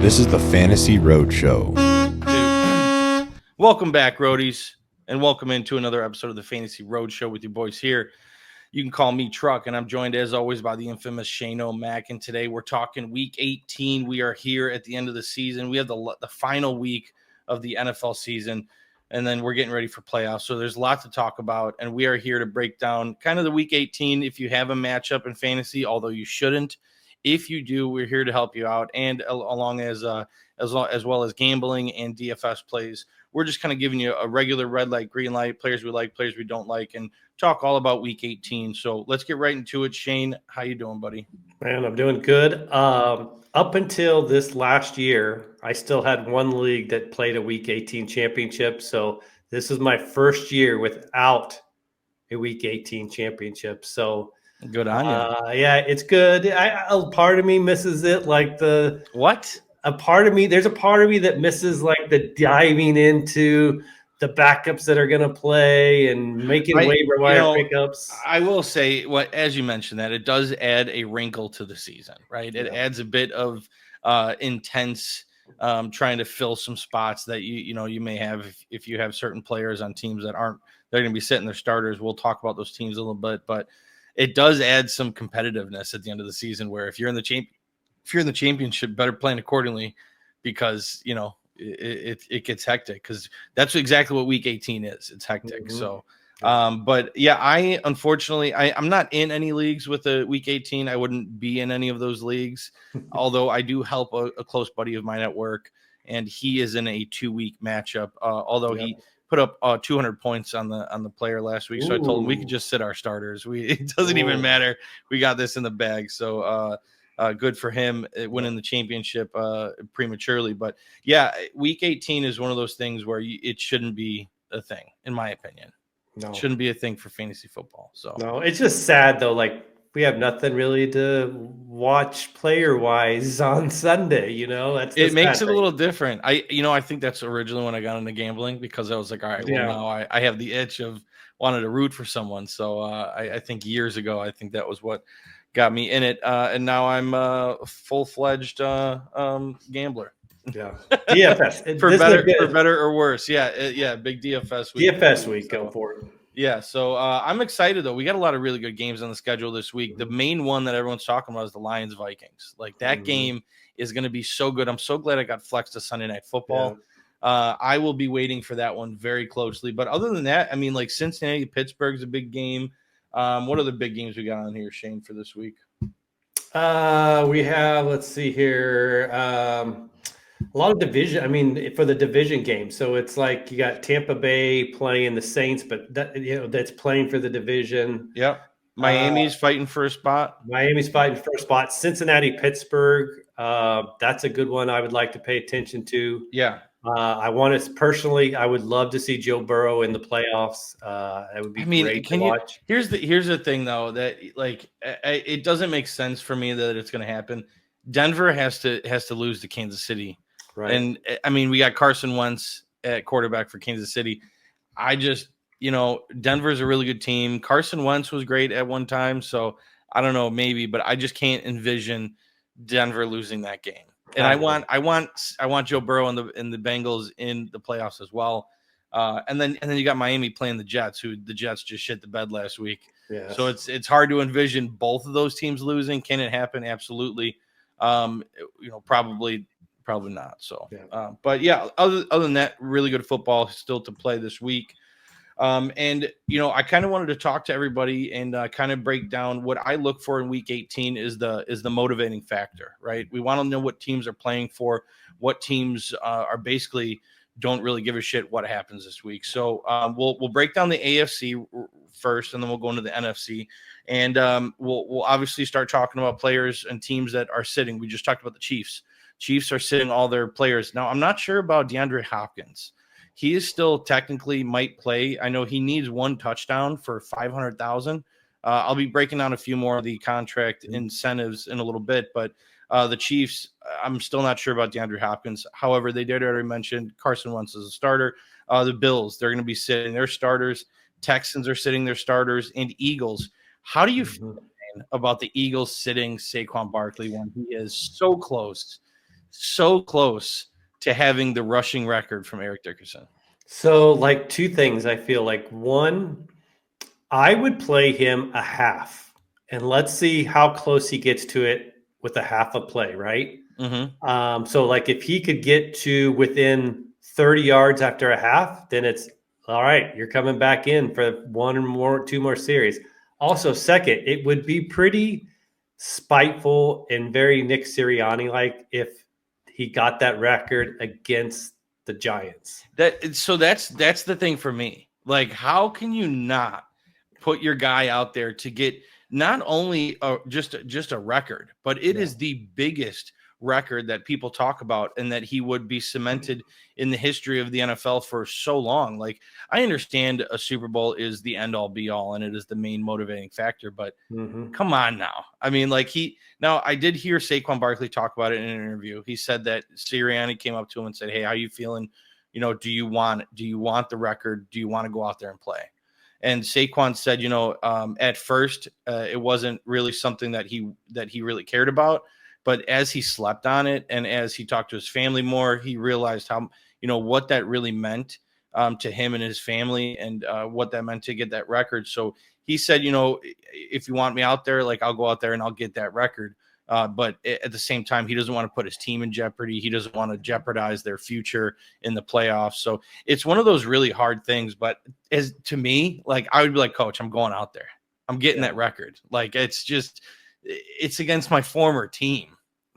This is the Fantasy Roadshow. Welcome back, Roadies, and welcome into another episode of the Fantasy Roadshow with your boys here. You can call me Truck, and I'm joined, as always, by the infamous Geno Mack. And today we're talking Week 18. We are here at the end of the season. We have the final week of the NFL season, and then we're getting ready for playoffs. So there's a lot to talk about, and we are here to break down kind of the Week 18. If you have a matchup in fantasy, although you shouldn't, if you do, we're here to help you out, and along as well as gambling and DFS plays. We're just kind of giving you a regular red light, green light, players we like, players we don't like, and talk all about Week 18. So let's get right into it. Shane, how you doing, buddy? Man, I'm doing good. Up until this last year, I still had one league that played a Week 18 championship. So this is my first year without a Week 18 championship. So good on you. Yeah, it's good. A part of me misses it, like the what? There's a part of me that misses like the diving into the backups that are going to play and making waiver wire pickups. I will say, as you mentioned, that it does add a wrinkle to the season, right? It adds a bit of intense trying to fill some spots that you may have if you have certain players on teams that they're going to be sitting their starters. We'll talk about those teams a little bit, but it does add some competitiveness at the end of the season where if you're in the championship, better plan accordingly because, it gets hectic because that's exactly what Week 18 is. It's hectic. Mm-hmm. So, but yeah, I'm not in any leagues with a Week 18. I wouldn't be in any of those leagues, although I do help a close buddy of mine at work, and he is in a 2-week matchup. Although he put up 200 points on the player last week. So I told him we could just sit our starters. It doesn't even matter. We got this in the bag. So, good for him winning the championship prematurely. But yeah, Week 18 is one of those things where it shouldn't be a thing, in my opinion. No, it shouldn't be a thing for fantasy football. So no, it's just sad though. Like we have nothing really to watch player wise on Sunday. It makes it a little different. I think that's originally when I got into gambling because I was like, all right, well now I have the itch of wanting to root for someone. So I think years ago, I think that was what got me in it, and now I'm a full-fledged gambler. Yeah, DFS for better or worse. Yeah, big DFS week. DFS week, go for it. Yeah, so I'm excited though. We got a lot of really good games on the schedule this week. Mm-hmm. The main one that everyone's talking about is the Lions-Vikings. Like that game is going to be so good. I'm so glad I got flexed to Sunday Night Football. Yeah. I will be waiting for that one very closely. But other than that, I mean, like Cincinnati-Pittsburgh's a big game. What other big games we got on here, Shane, for this week? We have, let's see here, a lot of division. I mean, for the division game. So it's like you got Tampa Bay playing the Saints, but that's playing for the division. Yep. Miami's fighting for a spot. Cincinnati-Pittsburgh. That's a good one I would like to pay attention to. Yeah. I would love to see Joe Burrow in the playoffs. That would be great to watch. Here's the thing, though, that like it doesn't make sense for me that it's going to happen. Denver has to lose to Kansas City, right? And I mean, we got Carson Wentz at quarterback for Kansas City. Denver's a really good team. Carson Wentz was great at one time, so I don't know, maybe, but I just can't envision Denver losing that game. And I want Joe Burrow and the Bengals in the playoffs as well. And then you got Miami playing the Jets, who the Jets just shit the bed last week. Yes. So it's hard to envision both of those teams losing. Can it happen? Absolutely. Probably not. So, but yeah, other than that, really good football still to play this week. I kind of wanted to talk to everybody and kind of break down what I look for in Week 18 is the motivating factor, right? We want to know what teams are playing for, what teams are basically don't really give a shit what happens this week. So we'll break down the AFC first, and then we'll go into the NFC, and we'll obviously start talking about players and teams that are sitting. We just talked about the Chiefs. Chiefs are sitting all their players. Now, I'm not sure about DeAndre Hopkins. He is still technically might play. I know he needs one touchdown for $500,000. I'll be breaking down a few more of the contract incentives in a little bit, but the Chiefs, I'm still not sure about DeAndre Hopkins. However, they did already mention Carson Wentz as a starter. The Bills, they're going to be sitting their starters. Texans are sitting their starters, and Eagles. How do you feel about the Eagles sitting Saquon Barkley when he is so close so close to having the rushing record from Eric Dickerson. So, like, two things I feel like. One, I would play him a half, and let's see how close he gets to it with a half a play, right? Mm-hmm. So, like, if he could get to within 30 yards after a half, then it's all right. You're coming back in for two more series. Also, second, it would be pretty spiteful and very Nick Sirianni-like if he got that record against the Giants. That's the thing for me. Like, how can you not put your guy out there to get not only just a record, but it is the biggest record that people talk about, and that he would be cemented in the history of the NFL for so long. Like, I understand a Super Bowl is the end all be all, and it is the main motivating factor, but come on now. I mean, like, I did hear Saquon Barkley talk about it in an interview. He said that Sirianni came up to him and said, "Hey, how you feeling? You know, do you want the record? Do you want to go out there and play?" And Saquon said, at first it wasn't really something that he really cared about. But as he slept on it, and as he talked to his family more, he realized how, what that really meant to him and his family, and what that meant to get that record. So he said, if you want me out there, like, I'll go out there and I'll get that record. But at the same time, he doesn't want to put his team in jeopardy. He doesn't want to jeopardize their future in the playoffs. So it's one of those really hard things. But as to me, like, I would be like, Coach, I'm going out there. I'm getting that record. Like, it's against my former team.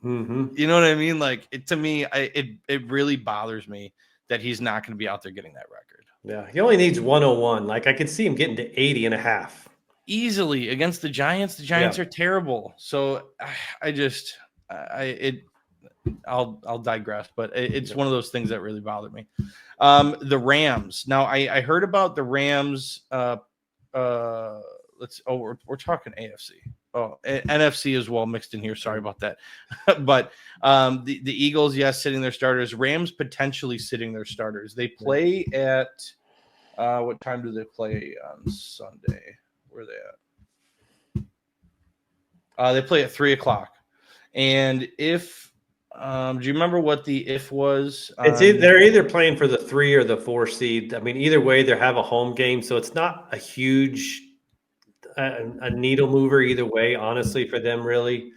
You know what I mean? Like, to me, it really bothers me that he's not going to be out there getting that record. Yeah, he only needs 101. Like, I could see him getting to 80 and a half. Easily against the Giants. The Giants are terrible. So I'll digress, but it's one of those things that really bothered me. The Rams. Now I heard about the Rams. We're talking AFC. Oh, NFC as well mixed in here. Sorry about that. But the Eagles, yes, sitting their starters. Rams potentially sitting their starters. They play at what time do they play on Sunday? Where are they at? They play at 3:00. And if do you remember what the if was? They're either playing for the 3 or the 4 seed. I mean, either way, they have a home game, so it's not a huge a needle mover either way, honestly, for them, really.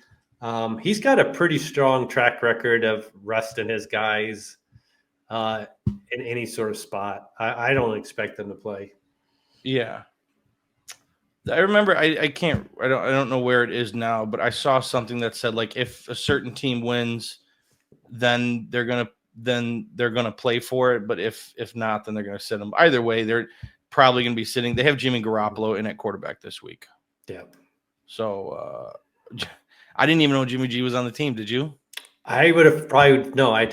He's got a pretty strong track record of resting his guys in any sort of spot. I don't expect them to play. Yeah. I remember I don't know where it is now, but I saw something that said, like, if a certain team wins, then they're gonna play for it. But if not, then they're gonna sit them. Either way, they're probably gonna be sitting. They have Jimmy Garoppolo in at quarterback this week. Yeah. So I didn't even know Jimmy G was on the team. Did you? I would have probably no. I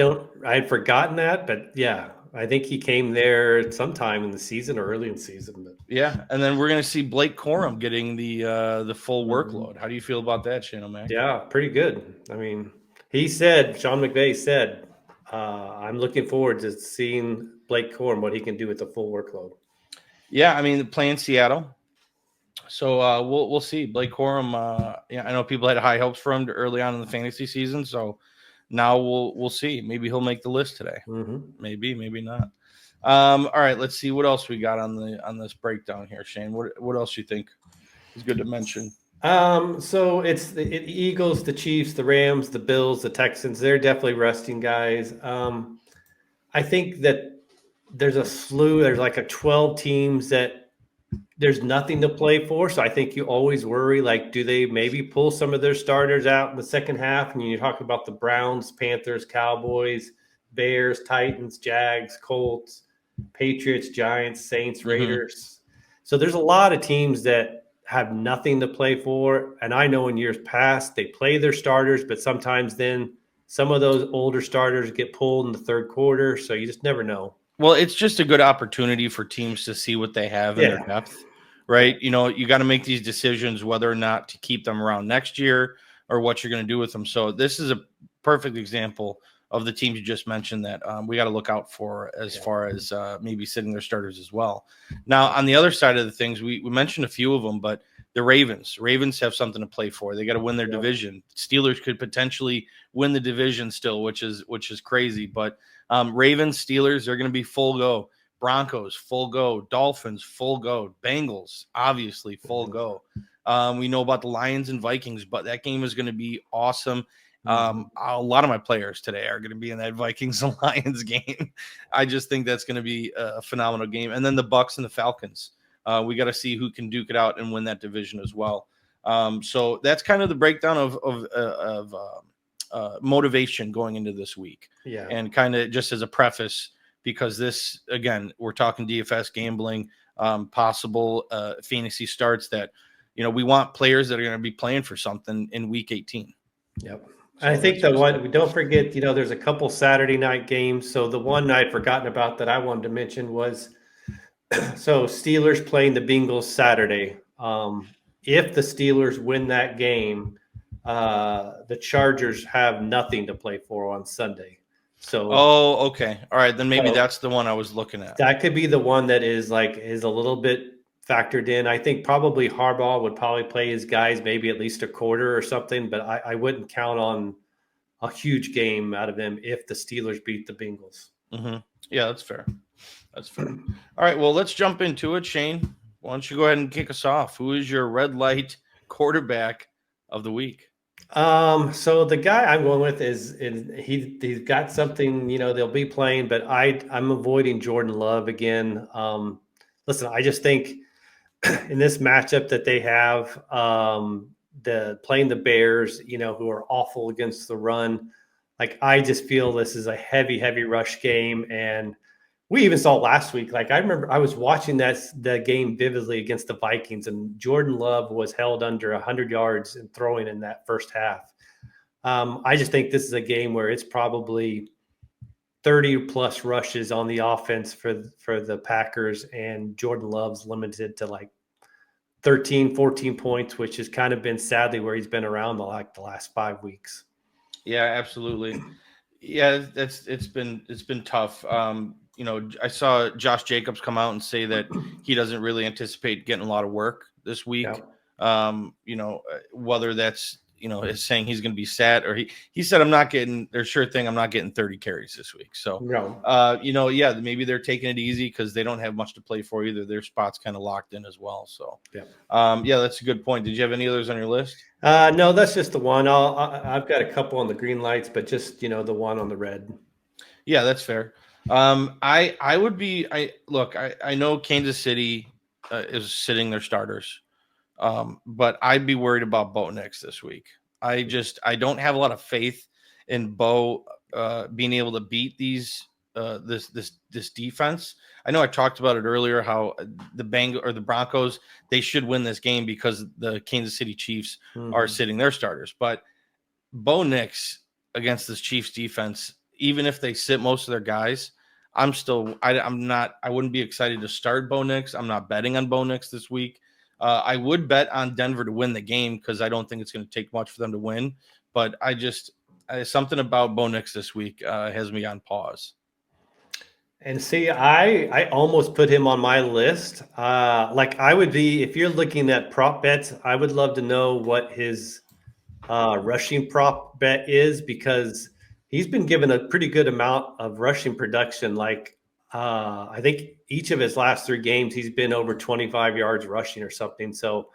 had forgotten that, but yeah. I think he came there sometime in the season or early in the season. But yeah, and then we're going to see Blake Corum getting the full workload. How do you feel about that, Channel Mac? Yeah, pretty good. I mean, Sean McVay said, I'm looking forward to seeing Blake Corum, what he can do with the full workload. Yeah, I mean, playing Seattle. So we'll see. Blake Corum, I know people had high hopes for him early on in the fantasy season, so now we'll see. Maybe he'll make the list today. Maybe not. All right, let's see what else we got on this breakdown here, Shane. What else you think is good to mention? So it's the Eagles, the Chiefs, the Rams, the Bills, the Texans. They're definitely resting guys. I think that there's a slew. There's like 12 teams that there's nothing to play for. So I think you always worry, like, do they maybe pull some of their starters out in the second half? And you talk about the Browns, Panthers, Cowboys, Bears, Titans, Jags, Colts, Patriots, Giants, Saints, Raiders. So there's a lot of teams that have nothing to play for. And I know in years past, they play their starters, but sometimes then some of those older starters get pulled in the third quarter. So you just never know. Well, it's just a good opportunity for teams to see what they have in their depth, right? You know, you got to make these decisions whether or not to keep them around next year or what you're going to do with them. So this is a perfect example of the teams you just mentioned that we got to look out for as far as maybe sitting their starters as well. Now, on the other side of the things, we mentioned a few of them, but the Ravens. Ravens have something to play for. They got to win their division. Steelers could potentially win the division still, which is crazy. But Ravens, Steelers, they're going to be full go. Broncos, full go. Dolphins, full go. Bengals, obviously, full go. We know about the Lions and Vikings, but that game is going to be awesome. A lot of my players today are going to be in that Vikings and Lions game. I just think that's going to be a phenomenal game. And then the Bucks and the Falcons. We got to see who can duke it out and win that division as well. So that's kind of the breakdown of motivation going into this week. Yeah. And kind of just as a preface, because this, again, we're talking DFS gambling, possible fantasy starts that, we want players that are going to be playing for something in week 18. Yep. So I think the one, we don't forget, there's a couple Saturday night games. So the one I'd forgotten about that I wanted to mention was, so Steelers playing the Bengals Saturday. If the Steelers win that game, the Chargers have nothing to play for on Sunday. So, okay. All right. Then maybe that's the one I was looking at. That could be the one that is a little bit factored in. I think probably Harbaugh would probably play his guys maybe at least a quarter or something, but I wouldn't count on a huge game out of him if the Steelers beat the Bengals. Mm-hmm. Yeah, that's fair. That's fair. All right, well, let's jump into it. Shane, why don't you go ahead and kick us off? Who is your red light quarterback of the week? So the guy I'm going with is he's got something, they'll be playing, but I'm avoiding Jordan Love again. Listen, I just think in this matchup that they have, playing the Bears, who are awful against the run, I just feel this is a heavy rush game. And we even saw last week, I remember I was watching that game vividly against the Vikings, and Jordan Love was held under 100 yards and throwing in that first half. I just think this is a game where it's probably 30 plus rushes on the offense for the Packers, and Jordan Love's limited to 13, 14 points, which has kind of been sadly where he's been around the last 5 weeks. Yeah, absolutely. Yeah, it's been tough. I saw Josh Jacobs come out and say that he doesn't really anticipate getting a lot of work this week. Yeah. Whether that's, is saying he's going to be sat, or he said, I'm not getting 30 carries this week. So, maybe they're taking it easy because they don't have much to play for either. Their spot's kind of locked in as well. So, that's a good point. Did you have any others on your list? No, that's just the one. I've got a couple on the green lights, but just, the one on the red. Yeah, that's fair. I know Kansas City is sitting their starters. But I'd be worried about Bo Nix this week. I don't have a lot of faith in Bo being able to beat this defense. I know I talked about it earlier, how the Broncos, they should win this game because the Kansas City Chiefs are sitting their starters. But Bo Nix against this Chiefs defense, even if they sit most of their guys, I wouldn't be excited to start Bo Nix. I'm not betting on Bo Nix this week. I would bet on Denver to win the game because I don't think it's going to take much for them to win. But something about Bo Nix this week has me on pause. And see, I almost put him on my list. I would be, if you're looking at prop bets, I would love to know what his rushing prop bet is, because he's been given a pretty good amount of rushing production. I think each of his last 3 games, he's been over 25 yards rushing or something. So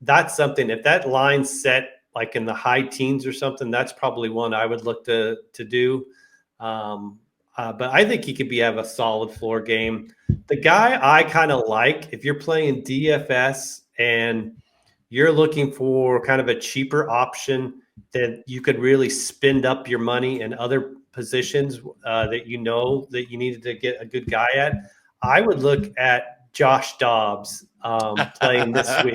that's something, if that line's set in the high teens or something, that's probably one I would look to do. But I think he could have a solid floor game. The guy I kind of like, if you're playing DFS and you're looking for kind of a cheaper option that you could really spend up your money in other positions that that you needed to get a good guy at, I would look at Josh Dobbs playing this week.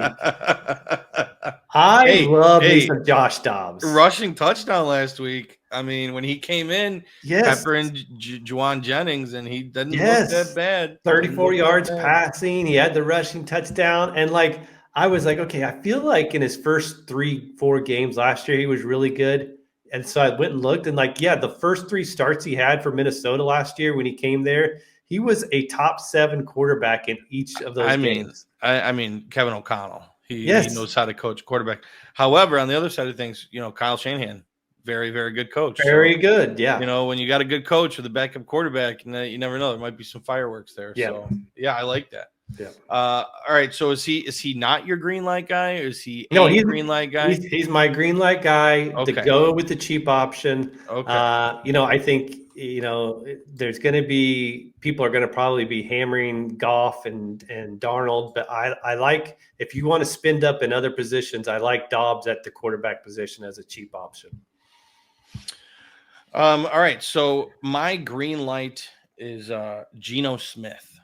I love me some Josh Dobbs. Rushing touchdown last week. I mean, when he came in, Pepper and Juwan Jennings, and he doesn't look that bad. 34 yards passing. He had the rushing touchdown. And I was okay, I feel in his first 3-4 games last year, he was really good. And so I went and looked, and the first 3 starts he had for Minnesota last year when he came there, he was a top 7 quarterback in each of those games. I mean, Kevin O'Connell. He knows how to coach quarterback. However, on the other side of things, Kyle Shanahan, very, very good coach. Very good. Yeah. When you got a good coach with a backup quarterback, you never know. There might be some fireworks there. Yeah. So, yeah, I like that. Yeah. All right. So is he not your green light guy? Or is he he's green light guy? He's my green light guy to go with the cheap option. Okay. I think there's going to be people are going to probably be hammering Goff and Darnold, but I like, if you want to spend up in other positions, I like Dobbs at the quarterback position as a cheap option. All right. So my green light is Geno Smith.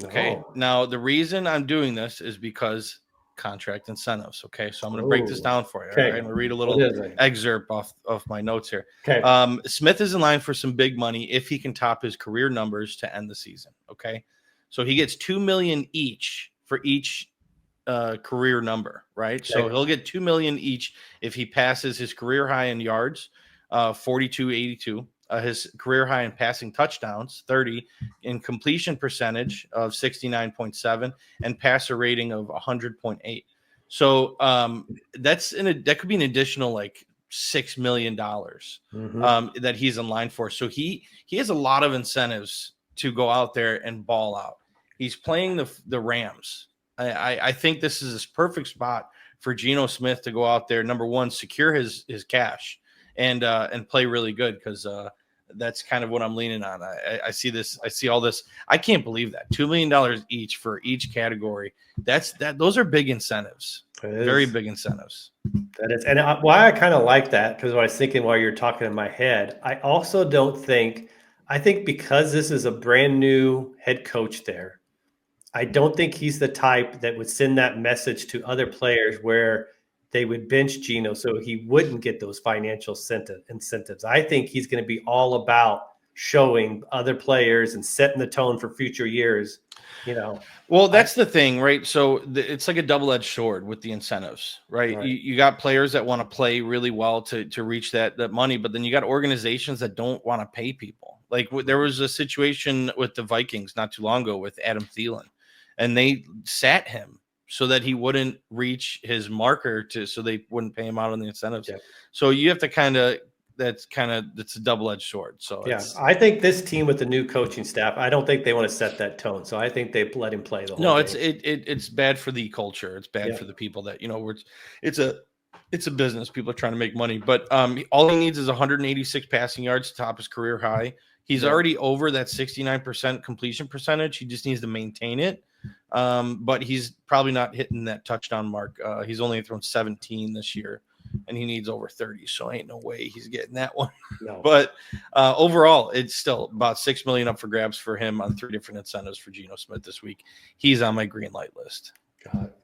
Okay. Oh. Now the reason I'm doing this is because contract incentives. Okay. So I'm going to break this down for you. Okay. All right? I'm going to read a little excerpt off my notes here. Okay. Smith is in line for some big money if he can top his career numbers to end the season. Okay. So he gets $2 million each for each career number, right? Okay. So he'll get $2 million each if he passes his career high in yards, 42.82. His career high in passing touchdowns, 30, in completion percentage of 69.7, and passer rating of 100.8. So that could be an additional like $6 million that he's in line for. So he has a lot of incentives to go out there and ball out. He's playing the Rams. I think this is his perfect spot for Geno Smith to go out there. Number one, secure his cash and play really good, because that's kind of what I'm leaning on. I see this. I see all this. I can't believe that $2 million each for each category. Those are big incentives. Very big incentives. That is, and why I kind of like that, because I was thinking while you're talking in my head, I also don't think. I think because this is a brand new head coach there, I don't think he's the type that would send that message to other players where they would bench Geno so he wouldn't get those financial incentives. I think he's going to be all about showing other players and setting the tone for future years. Well, that's the thing, right? So it's like a double-edged sword with the incentives, right? You got players that want to play really well to reach that money, but then you got organizations that don't want to pay people. Like there was a situation with the Vikings not too long ago with Adam Thielen, and they sat him so that he wouldn't reach his marker so they wouldn't pay him out on the incentives. Yeah. So you have to that's a double-edged sword. So yeah, I think this team with the new coaching staff, I don't think they want to set that tone. So I think they let him play the whole game. It's bad for the culture. It's bad for the people that, it's a business. People are trying to make money, but all he needs is 186 passing yards to top his career high. He's already over that 69% completion percentage. He just needs to maintain it. But he's probably not hitting that touchdown mark. He's only thrown 17 this year, and he needs over 30. So ain't no way he's getting that one. No. But overall, it's still about $6 million up for grabs for him on 3 different incentives for Geno Smith this week. He's on my green light list. Got it.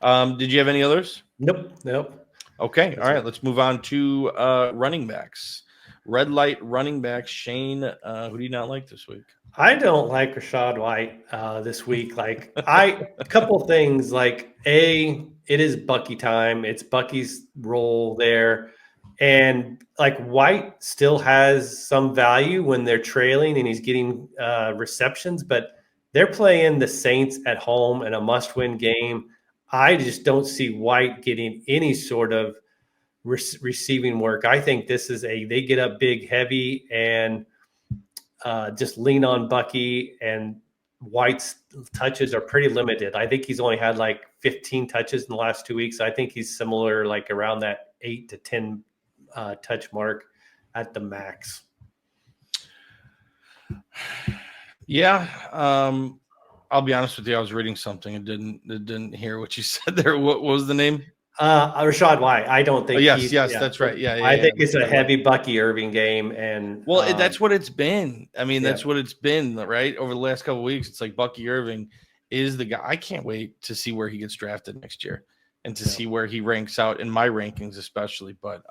Yep. Did you have any others? Nope. Okay. All right. Let's move on to running backs. Red light running back Shane. Who do you not like this week? I don't like Rachaad White this week. A couple things. It is Bucky time. It's Bucky's role there, and White still has some value when they're trailing and he's getting receptions. But they're playing the Saints at home in a must-win game. I just don't see White getting any sort of receiving work. I think this is they get up big, heavy, and just lean on Bucky, and White's touches are pretty limited. I think he's only had 15 touches in the last 2 weeks. I think he's similar, around that 8 to 10 touch mark at the max. Yeah. I'll be honest with you. I was reading something and didn't hear what you said there. What was the name? Rachaad White. I don't think. Yes, that's right. Yeah, I think it's a heavy Bucky Irving game, and that's what it's been. I mean, that's what it's been, right? Over the last couple of weeks, it's like Bucky Irving is the guy. I can't wait to see where he gets drafted next year and to see where he ranks out in my rankings, especially. But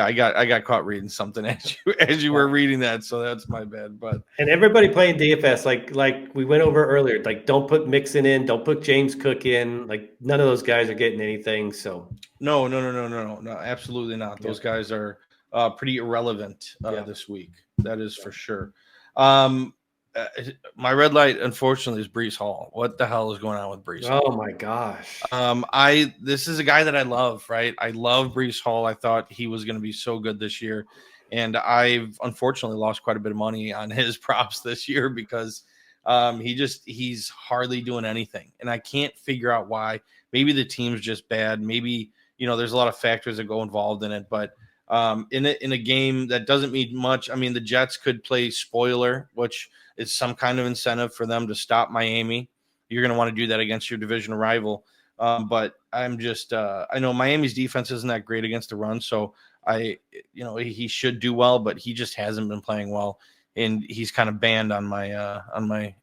I got caught reading something as you were reading that, so that's my bad. And everybody playing DFS, like we went over earlier, don't put Mixon in, don't put James Cook in. None of those guys are getting anything. So no, absolutely not. Those guys are pretty irrelevant this week. That is for sure. My red light, unfortunately, is Breece Hall. What the hell is going on with Breece Hall? Oh my gosh. This is a guy that I love, right? I love Breece Hall. I thought he was going to be so good this year, and I've unfortunately lost quite a bit of money on his props this year because he's hardly doing anything, and I can't figure out why. Maybe the team's just bad. Maybe there's a lot of factors that go involved in it, but in a game that doesn't mean much. I mean, the Jets could play spoiler, which is some kind of incentive for them to stop Miami. You're going to want to do that against your division rival. But I'm just I know Miami's defense isn't that great against the run, so he should do well, but he just hasn't been playing well, and he's kind of banned on my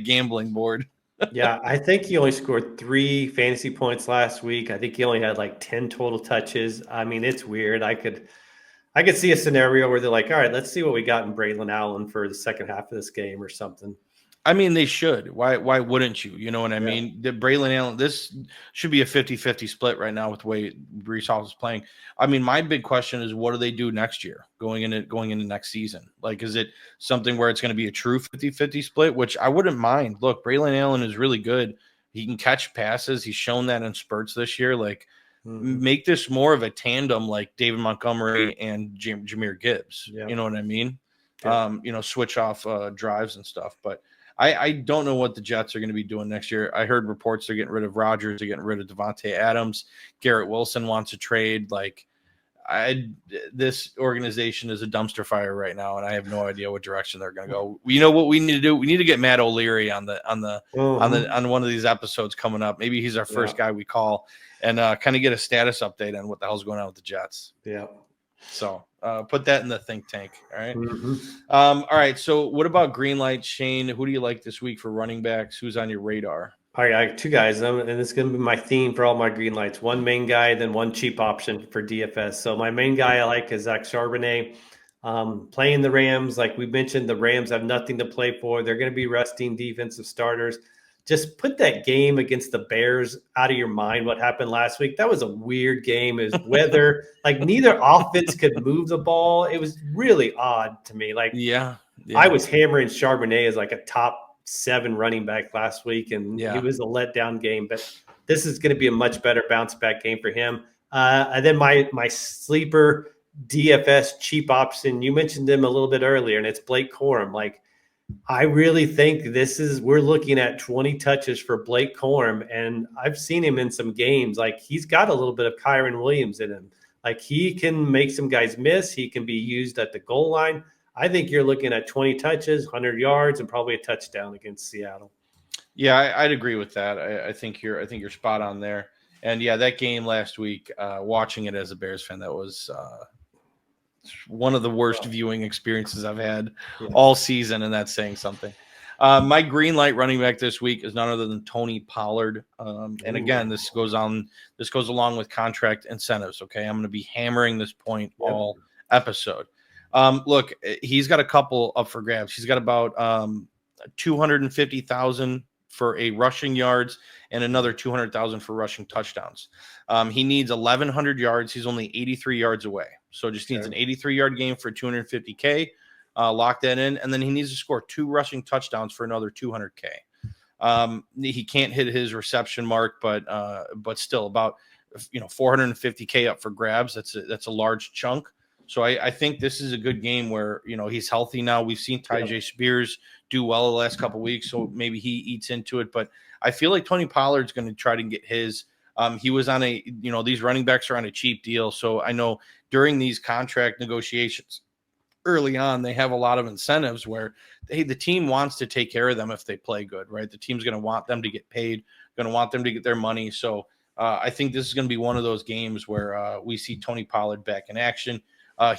gambling board. Yeah, I think he only scored 3 fantasy points last week. I think he only had like 10 total touches. I mean, it's weird. I could see a scenario where they're like, all right, let's see what we got in Braylon Allen for the second half of this game or something. I mean, they should. Why wouldn't you? You know what I mean? The Braylon Allen, this should be a 50-50 split right now with the way Breece Hall is playing. I mean, my big question is, what do they do next year going into next season? Like, is it something where it's going to be a true 50-50 split, which I wouldn't mind. Look, Braylon Allen is really good. He can catch passes. He's shown that in spurts this year. Like, make this more of a tandem like David Montgomery and Jahmyr Gibbs. Yeah. You know what I mean? Yeah. Switch off drives and stuff. But I don't know what the Jets are going to be doing next year. I heard reports they're getting rid of Rodgers, they're getting rid of Devontae Adams. Garrett Wilson wants a trade. Like, this organization is a dumpster fire right now, and I have no idea what direction they're going to go. You know what we need to do? We need to get Matt O'Leary on one of these episodes coming up. Maybe he's our first guy we call, and kind of get a status update on what the hell's going on with the Jets. Yeah. So put that in the think tank. All right. All right. So what about green light, Shane? Who do you like this week for running backs? Who's on your radar? All right, I have 2 guys, and it's going to be my theme for all my green lights. 1 main guy, then 1 cheap option for DFS. So my main guy I like is Zach Charbonnet. Playing the Rams, like we mentioned, the Rams have nothing to play for. They're going to be resting defensive starters. Just put that game against the Bears out of your mind. What happened last week? That was a weird game. It was weather. Like, neither offense could move the ball. It was really odd to me. Like, yeah. I was hammering Charbonnet as like a top 7 running back last week, and it was a letdown game. But this is going to be a much better bounce back game for him. And then my sleeper DFS cheap option, you mentioned him a little bit earlier, and it's Blake Corum. Like, I really think we're looking at 20 touches for Blake Corum, and I've seen him in some games. Like, he's got a little bit of Kyron Williams in him. Like, he can make some guys miss. He can be used at the goal line. I think you're looking at 20 touches, 100 yards, and probably a touchdown against Seattle. Yeah, I'd agree with that. I think you're spot on there. And yeah, that game last week, watching it as a Bears fan, that was one of the worst viewing experiences I've had all season, and that's saying something. My green light running back this week is none other than Tony Pollard. And again, this goes along with contract incentives. Okay, I'm going to be hammering this point all episode. Look, he's got a couple up for grabs. He's got about 250,000 for a rushing yards and another 200,000 for rushing touchdowns. He needs 1,100 yards. He's only 83 yards away. So just needs an 83-yard game for 250K. Lock that in. And then he needs to score 2 rushing touchdowns for another 200K. He can't hit his reception mark, but still about 450K up for grabs. That's a large chunk. So I think this is a good game where, he's healthy now. We've seen Tyjae Spears do well the last couple of weeks, so maybe he eats into it. But I feel like Tony Pollard's going to try to get his. He was on these running backs are on a cheap deal. So I know during these contract negotiations early on, they have a lot of incentives where, the team wants to take care of them if they play good, right? The team's going to want them to get paid, going to want them to get their money. So I think this is going to be one of those games where we see Tony Pollard back in action.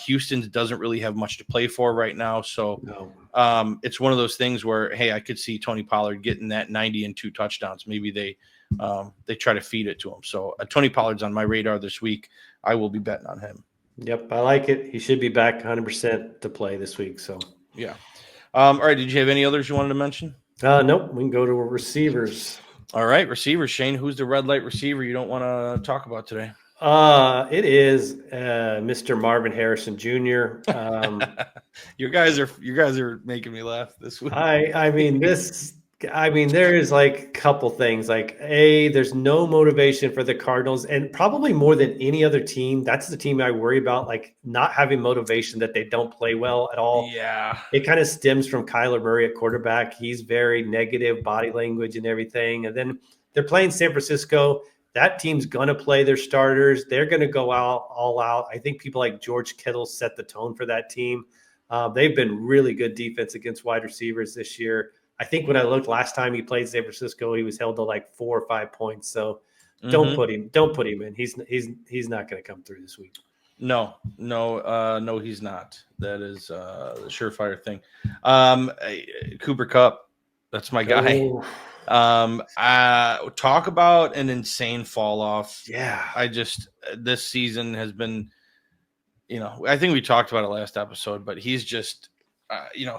Houston doesn't really have much to play for right now. So it's one of those things where, hey, I could see Tony Pollard getting that 90 and 2 touchdowns. Maybe they try to feed it to him. So Tony Pollard's on my radar this week. I will be betting on him. Yep, I like it. He should be back 100% to play this week. So yeah. All right. Did you have any others you wanted to mention? Nope. We can go to receivers. All right, receivers. Shane, who's the red light receiver you don't want to talk about today? It is Mr. Marvin Harrison Jr. You guys are making me laugh this week. I mean, there is like a couple things. Like, there's no motivation for the Cardinals, and probably more than any other team, that's the team I worry about, like not having motivation, that they don't play well at all. Yeah. It kind of stems from Kyler Murray at quarterback. He's very negative body language and everything. And then they're playing San Francisco. That team's going to play their starters. They're going to go out all out. I think people like George Kittle set the tone for that team. They've been really good defense against wide receivers this year. I think when I looked last time he played San Francisco, he was held to like 4 or 5 points. So don't put him in. He's not going to come through this week. No, he's not. That is the surefire thing. Cooper Kupp, that's my guy. Talk about an insane fall off. Yeah. This season has been, I think we talked about it last episode, but he's just,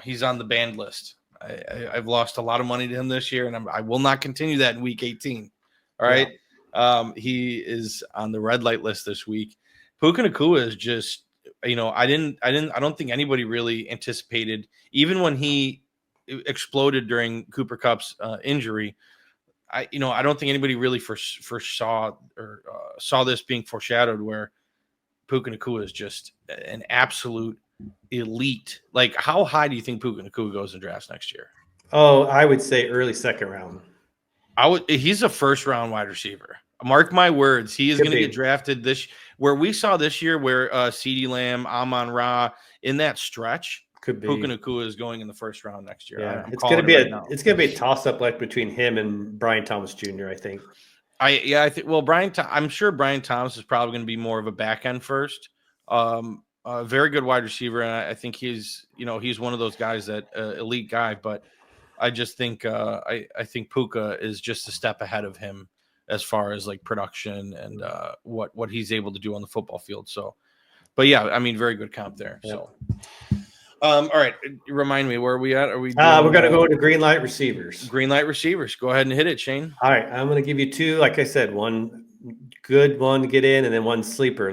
he's on the banned list. I've lost a lot of money to him this year, and I will not continue that in week 18. All right. Yeah. He is on the red light list this week. Puka Nacua is just, I don't think anybody really anticipated, even when he exploded during Cooper Kupp's injury. I don't think anybody really foresaw or saw this being foreshadowed, where Puka Nacua is just an absolute elite. Like, how high do you think Puka Nacua goes in drafts next year? Oh, I would say early second round. He's a first round wide receiver. Mark my words. He is going to get drafted where we saw this year, where CeeDee Lamb, Amon-Ra, in that stretch. Could be. Puka Nacua is going in the first round next year. Yeah, it's going to be a toss up like between him and Brian Thomas Jr. I think. I think. Well, I'm sure Brian Thomas is probably going to be more of a back end first. A very good wide receiver, and I think he's one of those guys that elite guy. But I just think I think Puka is just a step ahead of him as far as like production and what he's able to do on the football field. So, but yeah, I mean, very good comp there. Yep. So. All right. Remind me, where are we at? Are we? We're going to go to green light receivers. Green light receivers. Go ahead and hit it, Shane. All right. I'm going to give you two. Like I said, one good one to get in, and then one sleeper.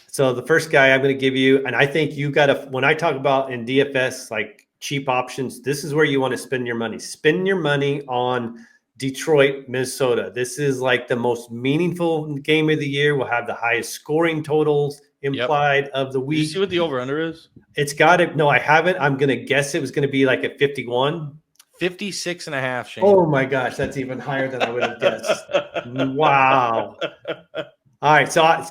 So the first guy I'm going to give you, and I think you got to, when I talk about in DFS, like cheap options, this is where you want to spend your money. Spend your money on Detroit, Minnesota. This is like the most meaningful game of the year. We'll have the highest scoring totals implied of the week. Did you see what the over-under is? It's got it. No, I haven't. I'm going to guess it was going to be like at 51. 56.5, Shane. Oh my gosh, that's even higher than I would have guessed. Wow. All right, so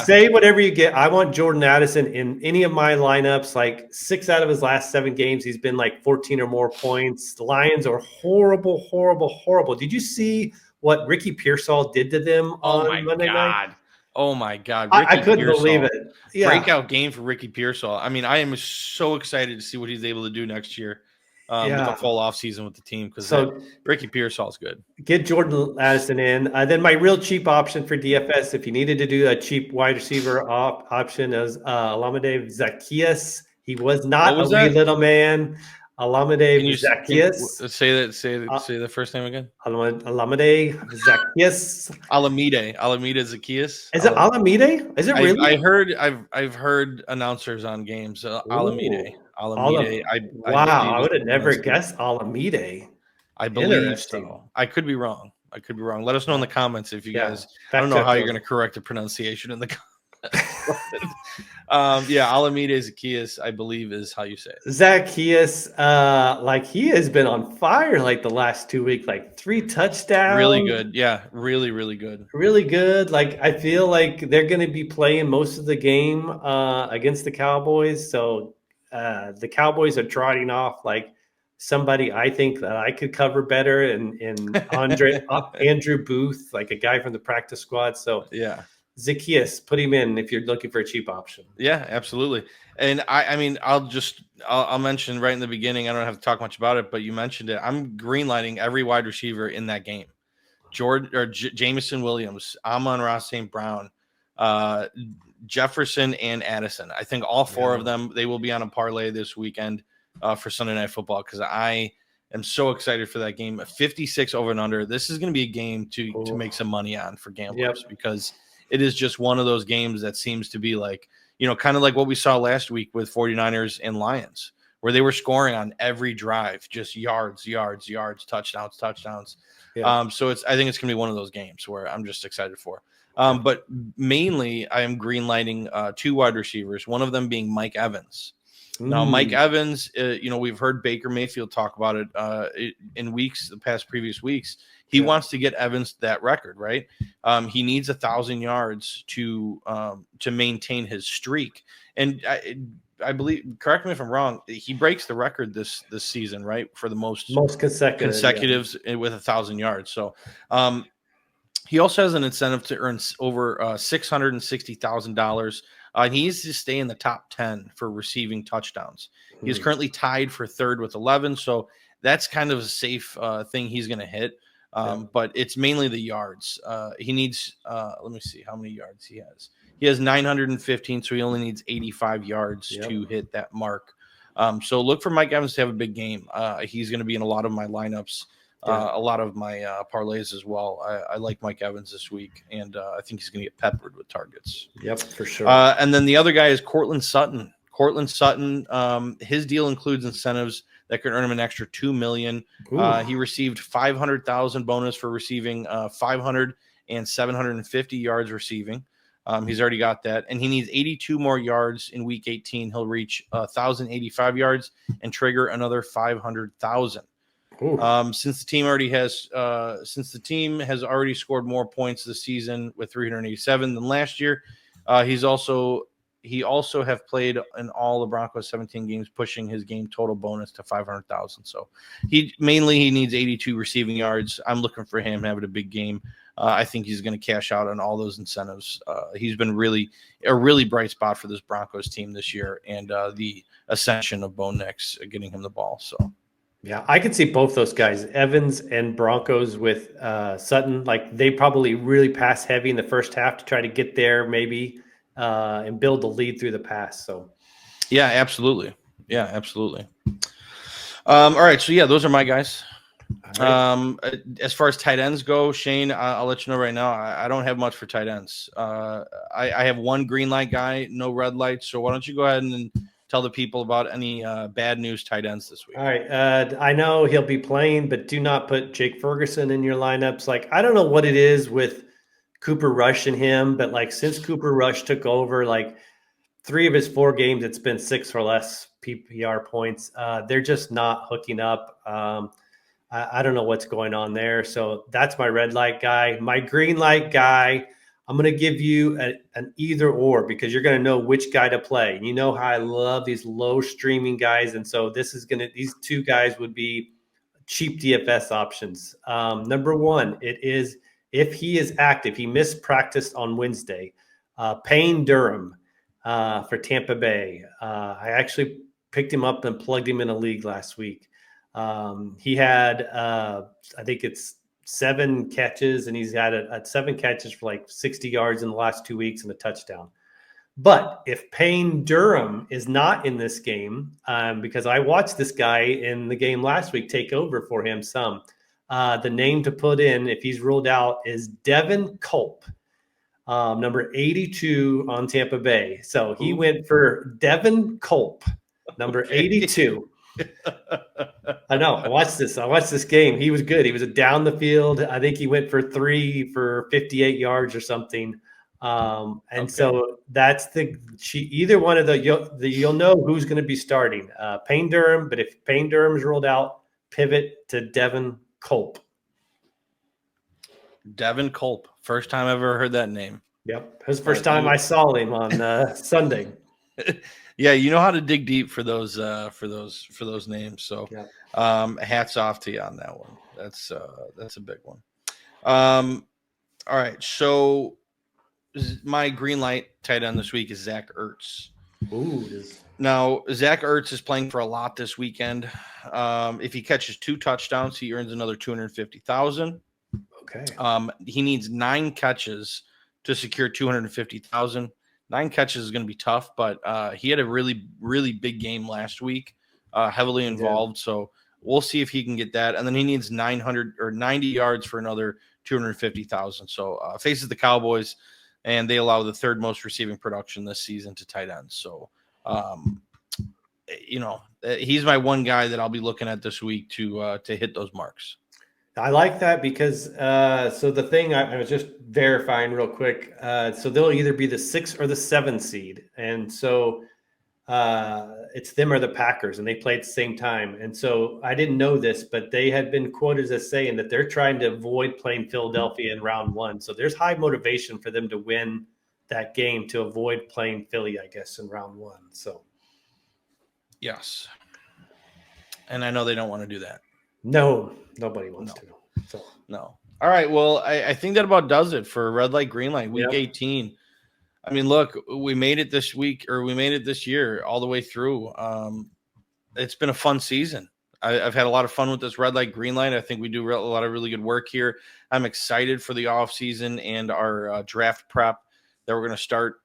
say whatever you get. I want Jordan Addison in any of my lineups. Like 6 out of his last 7 games, he's been like 14 or more points. The Lions are horrible, horrible, horrible. Did you see what Ricky Pearsall did to them on Monday night? Oh my God! I couldn't believe it. Yeah. Breakout game for Ricky Pearsall. I mean, I am so excited to see what he's able to do next year. With the full offseason with the team, because Ricky Pearsall is good. Get Jordan Addison in. Then my real cheap option for DFS, if you needed to do a cheap wide receiver option, is Olamide Zaccheaus. He was not a wee little man. Olamide Zaccheaus. Say the first name again. Olamide Zaccheaus. Alamide Zaccheaus. Is it Alamide? Is it really? I've heard announcers on games. Alamide. I would have never guessed Olamide. I believe so. I could be wrong. Let us know in the comments if you guys. I don't know how you're going to correct the pronunciation in the comments. Olamide Zaccheaus, I believe, is how you say it. Zaccheaus, he has been on fire like the last 2 weeks, like 3 touchdowns. Really good. Yeah, really, really good. Really good. Like, I feel like they're going to be playing most of the game against the Cowboys. So the Cowboys are trotting off like somebody I think that I could cover better, and Andrew Booth, like a guy from the practice squad. So yeah. Zaccheaus, put him in if you're looking for a cheap option. Yeah, absolutely. And I mean, I'll mention right in the beginning, I don't have to talk much about it, but you mentioned it. I'm greenlighting every wide receiver in that game. Jameson Williams, Amon-Ra St. Brown, Jefferson, and Addison. I think all 4 of them, they will be on a parlay this weekend for Sunday Night Football, because I am so excited for that game. 56 over and under. This is going to be a game to make some money on for gamblers, because it is just one of those games that seems to be like, kind of like what we saw last week with 49ers and Lions, where they were scoring on every drive, just yards, touchdowns. Yeah. So I think it's going to be one of those games where I'm just excited for. But mainly I am greenlighting 2 wide receivers, one of them being Mike Evans. Now, Mike Evans, we've heard Baker Mayfield talk about it in previous weeks. He wants to get Evans that record, right? He needs 1,000 yards to maintain his streak. And I believe, correct me if I'm wrong, he breaks the record this season, right? For the most consecutives with 1,000 yards. So he also has an incentive to earn over $660,000. He needs to stay in the top 10 for receiving touchdowns. He is currently tied for third with 11. So that's kind of a safe thing he's going to hit. But it's mainly the yards. He needs, let me see how many yards he has. He has 915, so he only needs 85 yards to hit that mark. So look for Mike Evans to have a big game. He's going to be in a lot of my lineups, a lot of my parlays as well. I like Mike Evans this week, and I think he's going to get peppered with targets. Yep, for sure. And then the other guy is Courtland Sutton. Courtland Sutton, his deal includes incentives that could earn him an extra $2 million. He received $500,000 bonus for receiving 500 and 750 yards receiving. He's already got that, and he needs 82 more yards in Week 18. He'll reach 1,085 yards and trigger another 500,000. Since the team has already scored more points this season with 387 than last year, he also have played in all the Broncos 17 games, pushing his game total bonus to 500,000. So he needs 82 receiving yards. I'm looking for him having a big game. I think he's going to cash out on all those incentives. He's been a really bright spot for this Broncos team this year, and the ascension of Bo Nix getting him the ball. So. Yeah, I could see both those guys, Evans and Broncos with Sutton. Like, they probably really pass heavy in the first half to try to get there maybe and build the lead through the pass. So, yeah, absolutely. All right, so those are my guys. Right. As far as tight ends go, Shane, I'll let you know right now, I don't have much for tight ends. I have one green light guy, no red lights. So why don't you go ahead and tell the people about any bad news tight ends this week. All right. I know he'll be playing, but do not put Jake Ferguson in your lineups. Like, I don't know what it is with Cooper Rush and him, but like since Cooper Rush took over, like 3 of his 4 games, it's been 6 or less PPR points. They're just not hooking up. I don't know what's going on there. So that's my red light guy. My green light guy, I'm going to give you an either or because you're going to know which guy to play. And you know how I love these low streaming guys. And so these 2 guys would be cheap DFS options. Number 1, it is if he is active, he missed practice on Wednesday. Payne Durham for Tampa Bay. I actually picked him up and plugged him in a league last week. He had, I think it's 7 catches, and he's had 7 catches for like 60 yards in the last 2 weeks and a touchdown. But if Payne Durham is not in this game, because I watched this guy in the game last week take over for him some, the name to put in if he's ruled out is Devin Culp, number 82 on Tampa Bay. So he went for Devin Culp, number 82. I know. I watched this game. He was good. He was down the field. I think he went for 3 for 58 yards or something. So that's either one of you'll know who's going to be starting. Payne Durham, but if Payne Durham is ruled out, pivot to Devin Culp. Devin Culp. First time I've ever heard that name. Yep. It was the first time I saw him on Sunday. Yeah, you know how to dig deep for those names. So, hats off to you on that one. That's a big one. All right, so my green light tight end this week is Zach Ertz. Now, Zach Ertz is playing for a lot this weekend. If he catches 2 touchdowns, he earns another $250,000. Okay. He needs 9 catches to secure $250,000. 9 catches is going to be tough, but he had a really, really big game last week, heavily involved. So we'll see if he can get that. And then he needs 900 or 90 yards for another $250,000. So faces the Cowboys, and they allow the third most receiving production this season to tight ends. So, he's my one guy that I'll be looking at this week to hit those marks. I like that because so the thing I was just verifying real quick. So they'll either be the 6 or the 7 seed, and so it's them or the Packers, and they play at the same time. And so I didn't know this, but they had been quoted as saying that they're trying to avoid playing Philadelphia in round 1. So there's high motivation for them to win that game to avoid playing Philly, I guess, in round 1. So yes, and I know they don't want to do that. No, nobody wants to. So. No. All right. Well, I think that about does it for Red Light, Green Light, week 18. I mean, look, we made it this week, or we made it this year all the way through. It's been a fun season. I've had a lot of fun with this Red Light, Green Light. I think we do a lot of really good work here. I'm excited for the off season and our draft prep that we're going to start.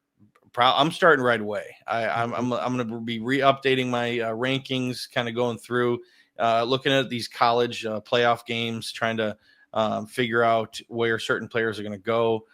I'm starting right away. I'm going to be re-updating my rankings, kind of going through, looking at these college playoff games, trying to figure out where certain players are going to go.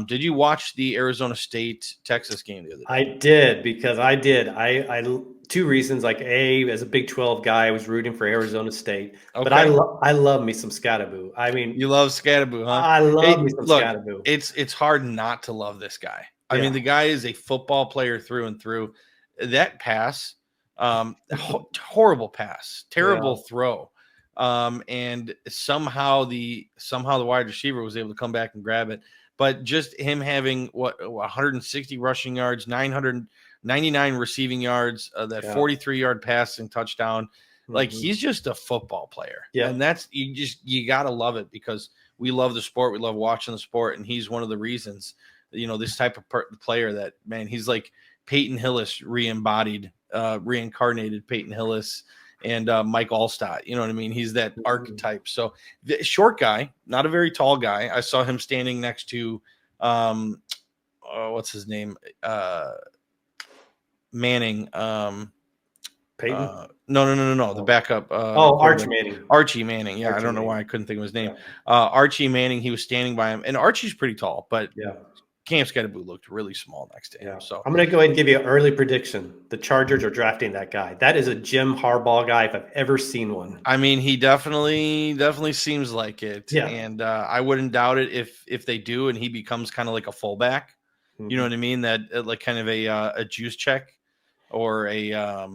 Did you watch the Arizona State Texas game the other day? I did, because I did. I two reasons. Like, as a Big 12 guy, I was rooting for Arizona State. Okay. But I love me some Scatterboo. I mean, you love Scatterboo, huh? I love me some Scatterboo. It's hard not to love this guy. I mean, the guy is a football player through and through. That pass, horrible pass, terrible throw. And somehow the wide receiver was able to come back and grab it. But just him having 160 rushing yards, 999 receiving yards, that 43-yard passing touchdown. Like, he's just a football player. Yeah. And that's, you got to love it, because we love the sport. We love watching the sport. And he's one of the reasons, this type of player that, man, he's like Peyton Hillis reincarnated Peyton Hillis and Mike Allstott. You know what I mean? He's that archetype. So the short guy, not a very tall guy. I saw him standing next to, what's his name? Manning. Peyton? No. The backup. Archie Manning. Archie Manning. Yeah, I don't know why I couldn't think of his name. Archie Manning. He was standing by him, and Archie's pretty tall, but Cam Scatterboo looked really small next to him. So I'm going to go ahead and give you an early prediction. The Chargers are drafting that guy. That is a Jim Harbaugh guy if I've ever seen one. I mean, he definitely seems like it. Yeah. And I wouldn't doubt it if they do, and he becomes kind of like a fullback. Mm-hmm. You know what I mean? That like kind of a juice check or a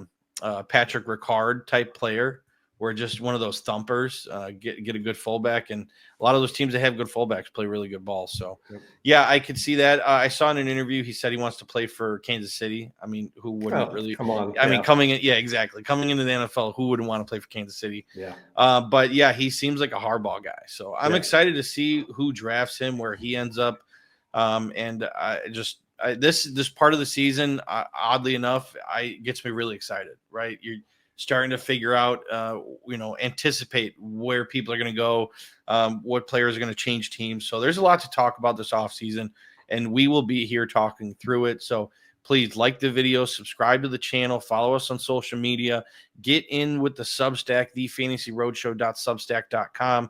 Patrick Ricard type player, where just one of those thumpers, get a good fullback. And a lot of those teams that have good fullbacks play really good ball. So, yeah, I could see that. I saw in an interview, he said he wants to play for Kansas City. I mean, who wouldn't really? Come on. I mean, coming in, exactly. Coming into the NFL, who wouldn't want to play for Kansas City? Yeah. But, yeah, he seems like a Harbaugh guy. So I'm excited to see who drafts him, where he ends up. And this part of the season, oddly enough, gets me really excited, right? You're starting to figure out, anticipate where people are going to go, what players are going to change teams. So there's a lot to talk about this offseason, and we will be here talking through it. So please like the video, subscribe to the channel, follow us on social media, get in with the Substack, thefantasyroadshow.substack.com.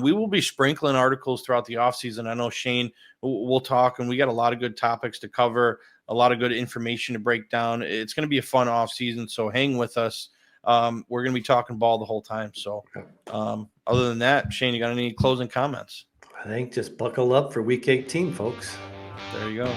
We will be sprinkling articles throughout the offseason. I know Shane will talk, and we got a lot of good topics to cover, a lot of good information to break down. It's going to be a fun offseason, so hang with us. We're going to be talking ball the whole time. So other than that, Shane, you got any closing comments? I think just buckle up for week 18, folks. There you go.